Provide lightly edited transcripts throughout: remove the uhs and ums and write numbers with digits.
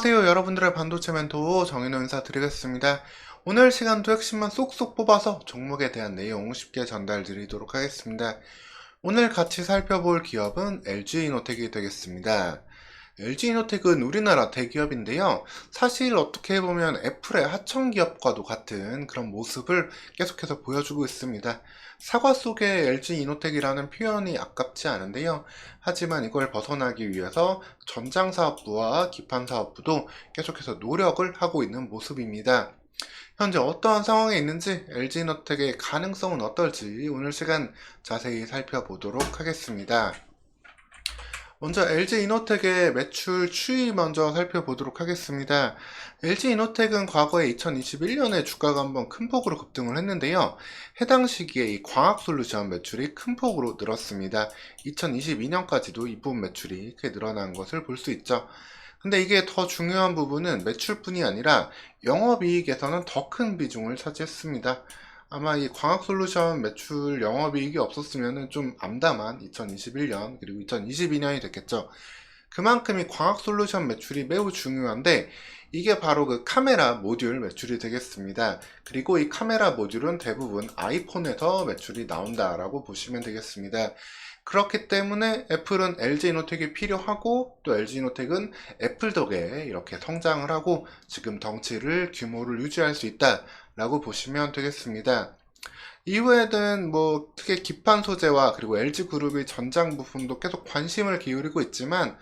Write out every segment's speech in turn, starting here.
안녕하세요, 여러분들의 반도체 멘토 정인호 인사드리겠습니다. 오늘 시간도 핵심만 쏙쏙 뽑아서 종목에 대한 내용 쉽게 전달드리도록 하겠습니다. 오늘 같이 살펴볼 기업은 LG이노텍이 되겠습니다. LG이노텍은 우리나라 대기업인데요. 사실 어떻게 보면 애플의 하청기업과도 같은 그런 모습을 계속해서 보여주고 있습니다. 사과 속에 LG이노텍이라는 표현이 아깝지 않은데요. 하지만 이걸 벗어나기 위해서 전장사업부와 기판사업부도 계속해서 노력을 하고 있는 모습입니다. 현재 어떠한 상황에 있는지, LG이노텍의 가능성은 어떨지 오늘 시간 자세히 살펴보도록 하겠습니다. 먼저 LG이노텍의 매출 추이 먼저 살펴보도록 하겠습니다. LG이노텍은 과거에 2021년에 주가가 한번 큰 폭으로 급등을 했는데요. 해당 시기에 이 광학솔루션 매출이 큰 폭으로 늘었습니다. 2022년까지도 이 부분 매출이 크게 늘어난 것을 볼 수 있죠. 근데 이게 더 중요한 부분은 매출뿐이 아니라 영업이익에서는 더 큰 비중을 차지했습니다. 아마 이 광학솔루션 매출 영업이익이 없었으면 좀 암담한 2021년 그리고 2022년이 됐겠죠. 그만큼 이 광학솔루션 매출이 매우 중요한데, 이게 바로 그 카메라 모듈 매출이 되겠습니다. 그리고 이 카메라 모듈은 대부분 아이폰에서 매출이 나온다라고 보시면 되겠습니다. 그렇기 때문에 애플은 LG이노텍이 필요하고, 또 LG이노텍은 애플 덕에 이렇게 성장을 하고 지금 덩치를 규모를 유지할 수 있다 라고 보시면 되겠습니다. 이후에는 특히 기판 소재와 그리고 LG그룹의 전장 부품도 계속 관심을 기울이고 있지만,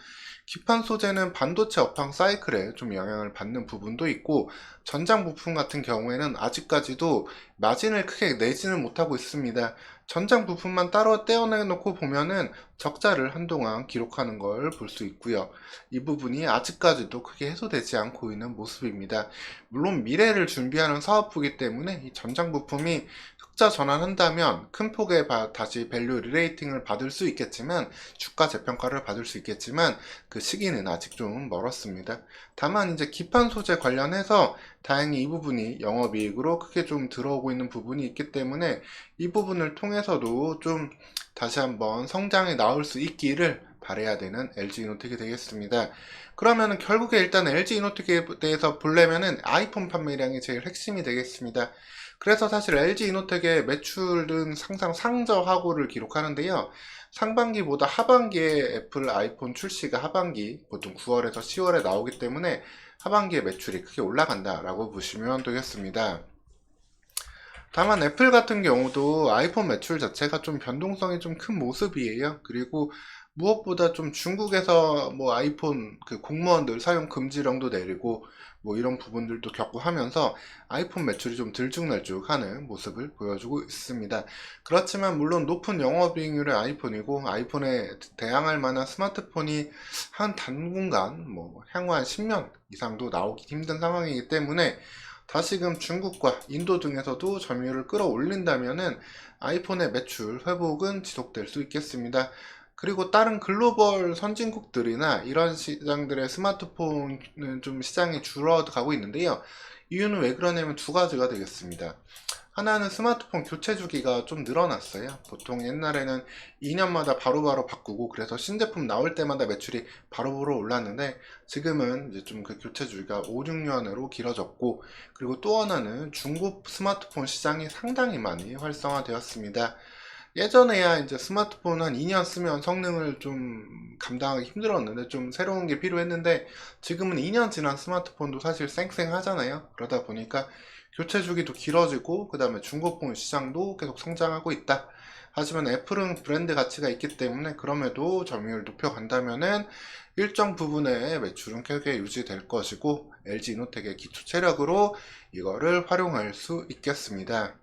기판 소재는 반도체 업황 사이클에 좀 영향을 받는 부분도 있고, 전장 부품 같은 경우에는 아직까지도 마진을 크게 내지는 못하고 있습니다. 전장 부품만 따로 떼어내놓고 보면은 적자를 한동안 기록하는 걸 볼 수 있고요. 이 부분이 아직까지도 크게 해소되지 않고 있는 모습입니다. 물론 미래를 준비하는 사업부이기 때문에 이 전장 부품이 흑자 전환한다면 큰 폭의 다시 밸류 리레이팅을 받을 수 있겠지만, 주가 재평가를 받을 수 있겠지만, 그 시기는 아직 좀 멀었습니다. 다만 이제 기판 소재 관련해서 다행히 이 부분이 영업이익으로 크게 좀 들어오고 있는 부분이 있기 때문에, 이 부분을 통해서도 좀 다시 한번 성장에 나올 수 있기를 바라야 되는 LG이노텍이 되겠습니다. 그러면은 결국에 일단 LG이노텍에 대해서 보려면은 아이폰 판매량이 제일 핵심이 되겠습니다. 그래서 사실 LG이노텍의 매출은 항상 상저하고를 기록하는데요. 상반기보다 하반기에 애플 아이폰 출시가 하반기, 보통 9월에서 10월에 나오기 때문에 하반기에 매출이 크게 올라간다라고 보시면 되겠습니다. 다만 애플 같은 경우도 아이폰 매출 자체가 좀 변동성이 좀 큰 모습이에요. 그리고 무엇보다 좀 중국에서 아이폰 그 공무원들 사용 금지령도 내리고 이런 부분들도 겪고 하면서 아이폰 매출이 좀 들쭉날쭉하는 모습을 보여주고 있습니다. 그렇지만 물론 높은 영업이익률의 아이폰이고, 아이폰에 대항할 만한 스마트폰이 한 당분간 향후 한 10년 이상도 나오기 힘든 상황이기 때문에, 다시금 중국과 인도 등에서도 점유율을 끌어올린다면은 아이폰의 매출 회복은 지속될 수 있겠습니다. 그리고 다른 글로벌 선진국들이나 이런 시장들의 스마트폰은 좀 시장이 줄어가고 있는데요. 이유는 왜 그러냐면 두 가지가 되겠습니다. 하나는 스마트폰 교체 주기가 좀 늘어났어요. 보통 옛날에는 2년마다 바로바로 바꾸고, 그래서 신제품 나올 때마다 매출이 바로바로 올랐는데, 지금은 이제 좀 그 교체 주기가 5, 6년으로 길어졌고, 그리고 또 하나는 중고 스마트폰 시장이 상당히 많이 활성화되었습니다. 예전에야 이제 스마트폰 한 2년 쓰면 성능을 좀 감당하기 힘들었는데 좀 새로운 게 필요했는데, 지금은 2년 지난 스마트폰도 사실 쌩쌩하잖아요. 그러다 보니까 교체 주기도 길어지고, 그 다음에 중고폰 시장도 계속 성장하고 있다. 하지만 애플은 브랜드 가치가 있기 때문에 그럼에도 점유율 높여간다면은 일정 부분의 매출은 크게 유지될 것이고, LG이노텍의 기초 체력으로 이거를 활용할 수 있겠습니다.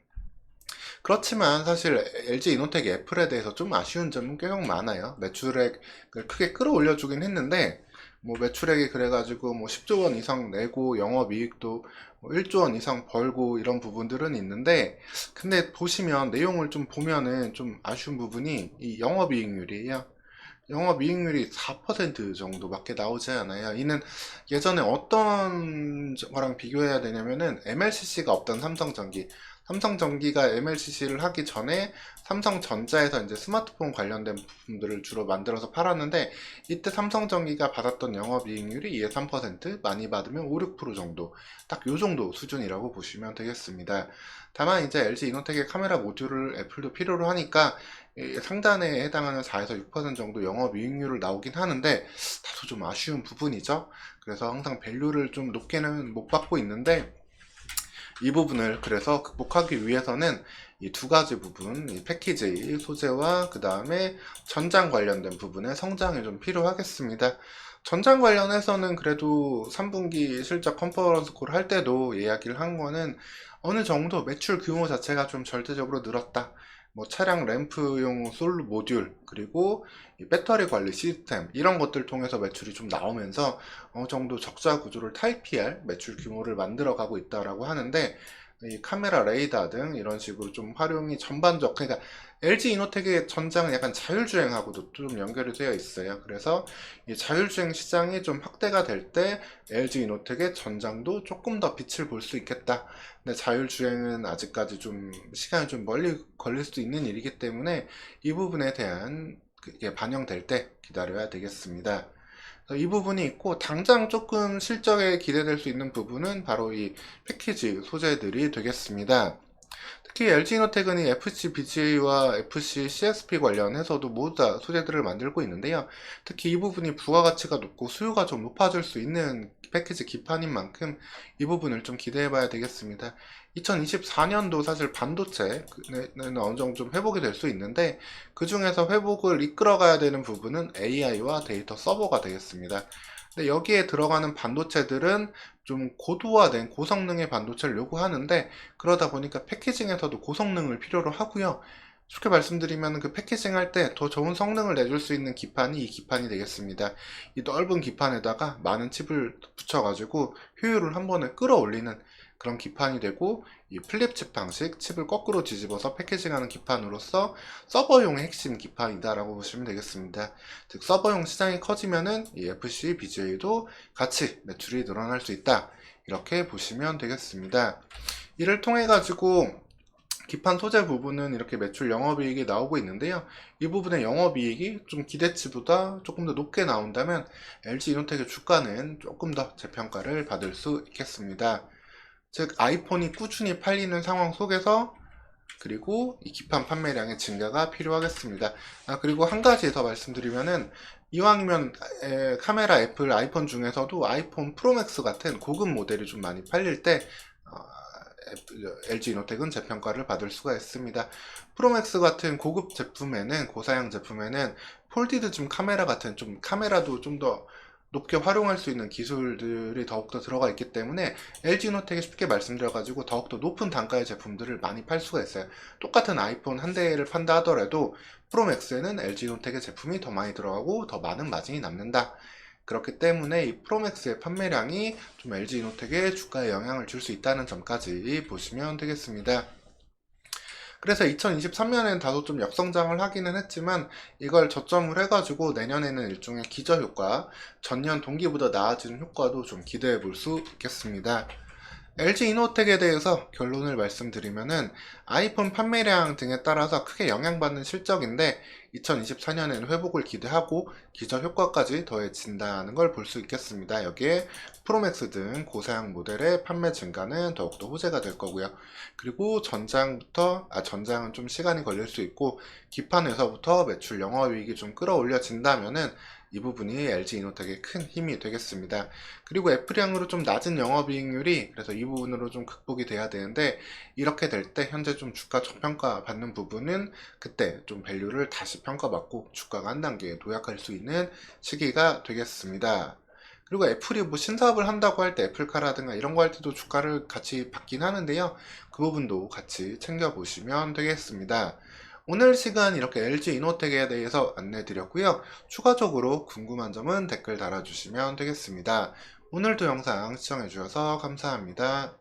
그렇지만 사실 LG이노텍이 애플에 대해서 좀 아쉬운 점은 꽤 많아요. 매출액을 크게 끌어올려주긴 했는데, 매출액이 그래가지고 10조 원 이상 내고 영업이익도 1조 원 이상 벌고 이런 부분들은 있는데, 근데 보시면 내용을 좀 보면은 좀 아쉬운 부분이 이 영업이익률이에요. 영업이익률이 4% 정도밖에 나오지 않아요. 이는 예전에 어떤 거랑 비교해야 되냐면은 MLCC가 없던 삼성전기, 삼성전기가 MLCC를 하기 전에 삼성전자에서 이제 스마트폰 관련된 부품들을 주로 만들어서 팔았는데, 이때 삼성전기가 받았던 영업이익률이 2~3%, 많이 받으면 5~6% 정도, 딱 요 정도 수준이라고 보시면 되겠습니다. 다만 이제 LG 이노텍의 카메라 모듈을 애플도 필요로 하니까 이 상단에 해당하는 4~6% 정도 영업이익률을 나오긴 하는데, 다소 좀 아쉬운 부분이죠. 그래서 항상 밸류를 좀 높게는 못 받고 있는데, 이 부분을 그래서 극복하기 위해서는 이 두 가지 부분, 이 패키지 소재와 그 다음에 전장 관련된 부분의 성장이 좀 필요하겠습니다. 전장 관련해서는 그래도 3분기 실적 컨퍼런스 콜 할 때도 이야기를 한 거는 어느 정도 매출 규모 자체가 좀 절대적으로 늘었다. 뭐 차량 램프용 솔 모듈, 그리고 이 배터리 관리 시스템, 이런 것들 통해서 매출이 좀 나오면서 어느 정도 적자 구조를 탈피할 매출 규모를 만들어 가고 있다라고 하는데, 이 카메라 레이더 등 이런 식으로 좀 활용이 전반적, 그러니까 LG 이노텍의 전장은 약간 자율주행하고도 좀 연결이 되어 있어요. 그래서 이 자율주행 시장이 좀 확대가 될 때 LG 이노텍의 전장도 조금 더 빛을 볼 수 있겠다. 근데 자율주행은 아직까지 좀 시간이 좀 멀리 걸릴 수도 있는 일이기 때문에 이 부분에 대한 그게 반영될 때 기다려야 되겠습니다. 이 부분이 있고, 당장 조금 실적에 기대될 수 있는 부분은 바로 이 패키지 소재들이 되겠습니다. 특히 LG이노텍은 이 FC BGA와 FC CSP 관련해서도 모두 다 소재들을 만들고 있는데요. 특히 이 부분이 부가가치가 높고 수요가 좀 높아질 수 있는 패키지 기판인 만큼 이 부분을 좀 기대해 봐야 되겠습니다. 2024년도 사실 반도체는 어느 정도 좀 회복이 될 수 있는데, 그 중에서 회복을 이끌어 가야 되는 부분은 AI와 데이터 서버가 되겠습니다. 근데 여기에 들어가는 반도체들은 좀 고도화된 고성능의 반도체를 요구하는데, 그러다 보니까 패키징에서도 고성능을 필요로 하고요. 쉽게 말씀드리면 그 패키징 할 때 더 좋은 성능을 내줄 수 있는 기판이 이 기판이 되겠습니다. 이 넓은 기판에다가 많은 칩을 붙여가지고 효율을 한 번에 끌어올리는 그런 기판이 되고, 이 플립칩 방식, 칩을 거꾸로 뒤집어서 패키징하는 기판으로서 서버용의 핵심 기판이다라고 보시면 되겠습니다. 즉 서버용 시장이 커지면은 이 FC, BGA도 같이 매출이 늘어날 수 있다, 이렇게 보시면 되겠습니다. 이를 통해 가지고 기판 소재 부분은 이렇게 매출 영업이익이 나오고 있는데요. 이 부분의 영업이익이 좀 기대치보다 조금 더 높게 나온다면 LG 이노텍의 주가는 조금 더 재평가를 받을 수 있겠습니다. 즉 아이폰이 꾸준히 팔리는 상황 속에서, 그리고 이 기판 판매량의 증가가 필요하겠습니다. 그리고 한 가지 더 말씀드리면은, 이왕이면 카메라 애플 아이폰 중에서도 아이폰 프로맥스 같은 고급 모델이 좀 많이 팔릴 때 LG 이노텍은 재평가를 받을 수가 있습니다. 프로맥스 같은 고급 제품에는, 고사양 제품에는 폴디드 줌 카메라 같은 좀 카메라도 좀 더 높게 활용할 수 있는 기술들이 더욱더 들어가 있기 때문에 LG 이노텍이 쉽게 말씀드려가지고 더욱더 높은 단가의 제품들을 많이 팔 수가 있어요. 똑같은 아이폰 한 대를 판다 하더라도 프로맥스에는 LG 이노텍의 제품이 더 많이 들어가고 더 많은 마진이 남는다. 그렇기 때문에 이 프로맥스의 판매량이 좀 LG 이노텍의 주가에 영향을 줄 수 있다는 점까지 보시면 되겠습니다. 그래서 2023년에는 다소 좀 역성장을 하기는 했지만, 이걸 저점을 해가지고 내년에는 일종의 기저효과, 전년 동기보다 나아지는 효과도 좀 기대해 볼 수 있겠습니다. LG 이노텍에 대해서 결론을 말씀드리면은, 아이폰 판매량 등에 따라서 크게 영향받는 실적인데 2024년에는 회복을 기대하고 기저효과까지 더해진다는 걸 볼 수 있겠습니다. 여기에 프로맥스 등 고사양 모델의 판매 증가는 더욱더 호재가 될 거고요. 그리고 전장은 좀 시간이 걸릴 수 있고, 기판에서부터 매출 영업이익이 좀 끌어올려진다면은 이 부분이 LG 이노텍의 큰 힘이 되겠습니다. 그리고 애플향으로 좀 낮은 영업이익률이, 그래서 이 부분으로 좀 극복이 돼야 되는데, 이렇게 될 때 현재 좀 주가 저평가 받는 부분은 그때 좀 밸류를 다시 평가받고 주가가 한 단계 도약할 수 있는 시기가 되겠습니다. 그리고 애플이 뭐 신사업을 한다고 할 때 애플카라든가 이런 거 할 때도 주가를 같이 받긴 하는데요. 그 부분도 같이 챙겨보시면 되겠습니다. 오늘 시간 이렇게 LG 이노텍에 대해서 안내 드렸고요. 추가적으로 궁금한 점은 댓글 달아주시면 되겠습니다. 오늘도 영상 시청해주셔서 감사합니다.